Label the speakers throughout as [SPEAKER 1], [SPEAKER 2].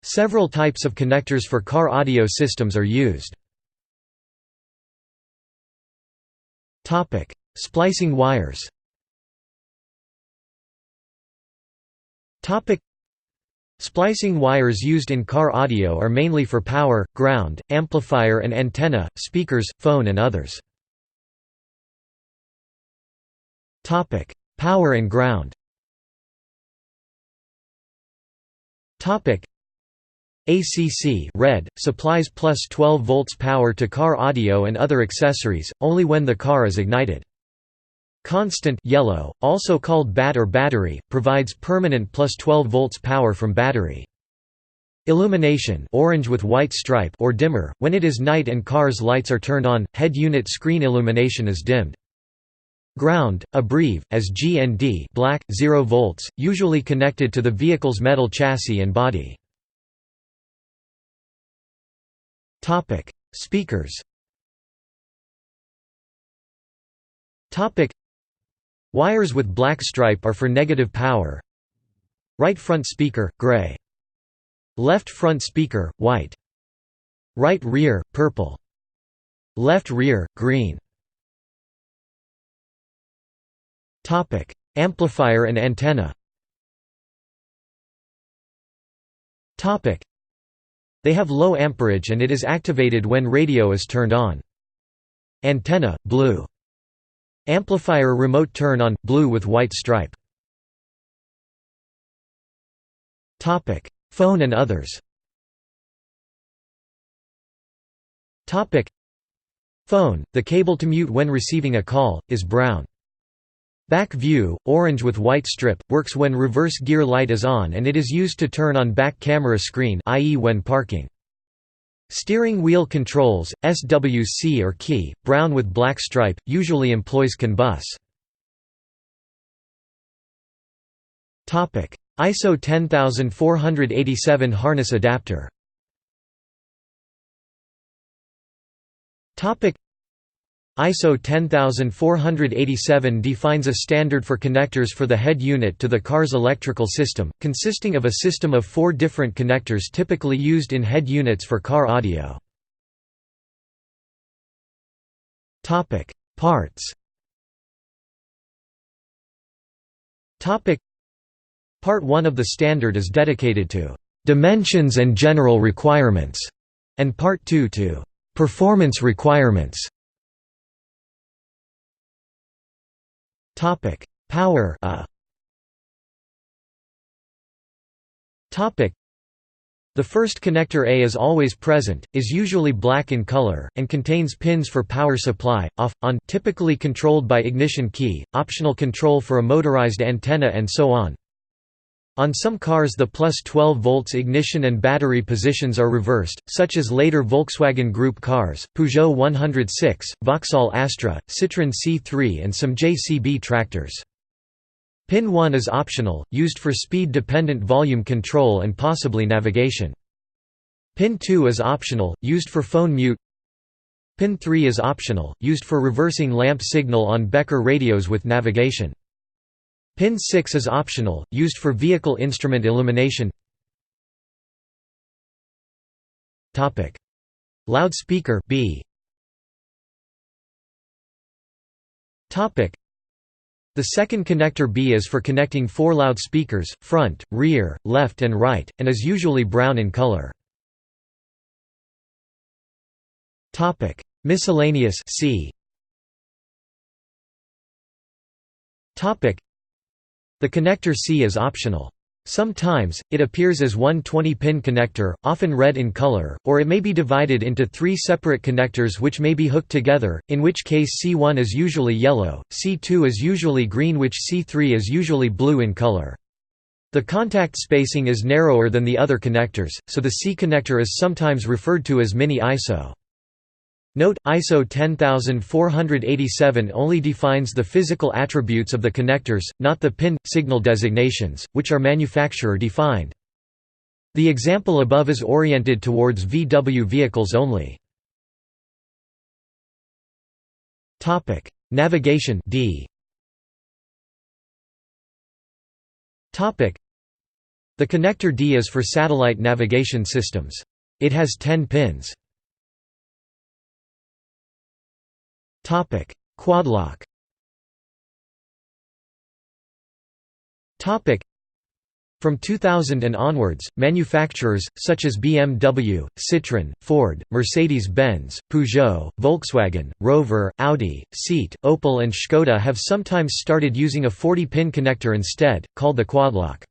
[SPEAKER 1] Several types of connectors for car audio systems are used. Splicing wires. Splicing wires used in car audio are mainly for power, ground, amplifier and antenna, speakers, phone and others. Power and ground. ACC red, supplies plus 12 volts power to car audio and other accessories, only when the car is ignited. Constant yellow, also called BAT or battery, provides permanent plus 12 volts power from battery. Illumination orange with white stripe or dimmer, when it is night and car's lights are turned on, head unit screen illumination is dimmed. Ground, abbrev, as GND black, 0 volts, usually connected to the vehicle's metal chassis and body. Speakers. Wires with black stripe are for negative power. Right front speaker, gray. Left front speaker, white. Right rear, purple. Left rear, green. Amplifier and antenna. They have low amperage and it is activated when radio is turned on. Antenna, blue. Amplifier remote turn on, blue with white stripe. Phone and others. Phone, the cable to mute when receiving a call, is brown. Back view, orange with white strip, works when reverse gear light is on and it is used to turn on back camera screen, i.e. when parking. Steering wheel controls, SWC or key, brown with black stripe, usually employs CAN bus. ISO 10487 harness adapter. ISO 10487 defines a standard for connectors for the head unit to the car's electrical system, consisting of a system of 4 different connectors typically used in head units for car audio. Parts. Part 1 of the standard is dedicated to dimensions and general requirements, and Part 2 to performance requirements. Power. The first connector A is always present, is usually black in color, and contains pins for power supply, off, on, typically controlled by ignition key, optional control for a motorized antenna and so on. On some cars the plus 12 volts ignition and battery positions are reversed, such as later Volkswagen Group cars, Peugeot 106, Vauxhall Astra, Citroën C3 and some JCB tractors. Pin 1 is optional, used for speed-dependent volume control and possibly navigation. Pin 2 is optional, used for phone mute. Pin 3 is optional, used for reversing lamp signal on Becker radios with navigation. Pin 6 is optional, used for vehicle instrument illumination. Loudspeaker B. The second connector B is for connecting 4 loudspeakers, front, rear, left and right, and is usually brown in color. Miscellaneous C. The connector C is optional. Sometimes, it appears as one 20-pin connector, often red in color, or it may be divided into 3 separate connectors which may be hooked together, in which case C1 is usually yellow, C2 is usually green which C3 is usually blue in color. The contact spacing is narrower than the other connectors, so the C connector is sometimes referred to as mini ISO. Note, ISO 10487 only defines the physical attributes of the connectors, not the pin signal designations, which are manufacturer defined. The example above is oriented towards VW vehicles only. Navigation D. The The connector D is for satellite navigation systems. It has 10 pins. Quadlock. From 2000 and onwards, manufacturers, such as BMW, Citroën, Ford, Mercedes-Benz, Peugeot, Volkswagen, Rover, Audi, Seat, Opel and Škoda have sometimes started using a 40-pin connector instead, called the quadlock.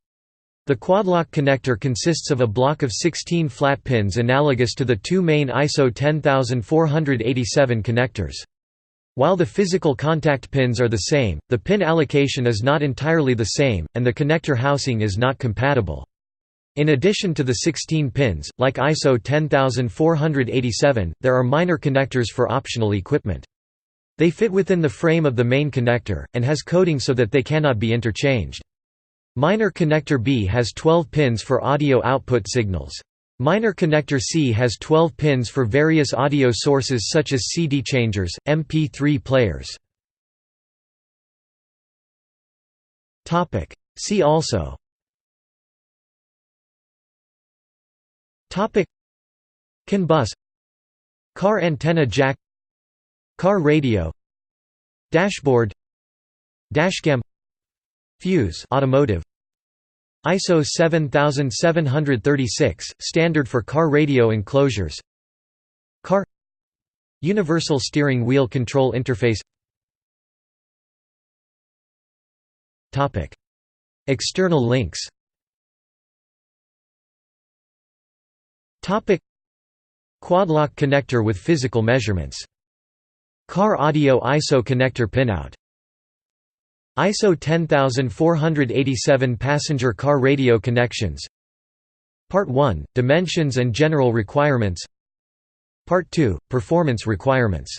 [SPEAKER 1] The quadlock connector consists of a block of 16 flat pins analogous to the two main ISO 10487 connectors. While the physical contact pins are the same, the pin allocation is not entirely the same, and the connector housing is not compatible. In addition to the 16 pins, like ISO 10487, there are minor connectors for optional equipment. They fit within the frame of the main connector, and has coding so that they cannot be interchanged. Minor connector B has 12 pins for audio output signals. Minor connector C has 12 pins for various audio sources such as CD changers, MP3 players. See also: CAN bus, car antenna jack, car radio, dashboard, dashcam, fuse automotive, ISO 7736 standard for car radio enclosures, car universal steering wheel control interface. External links. Quadlock connector with physical measurements. Car audio ISO connector pinout. ISO 10487 passenger car radio connections. Part 1 – Dimensions and general requirements. Part 2 – Performance requirements.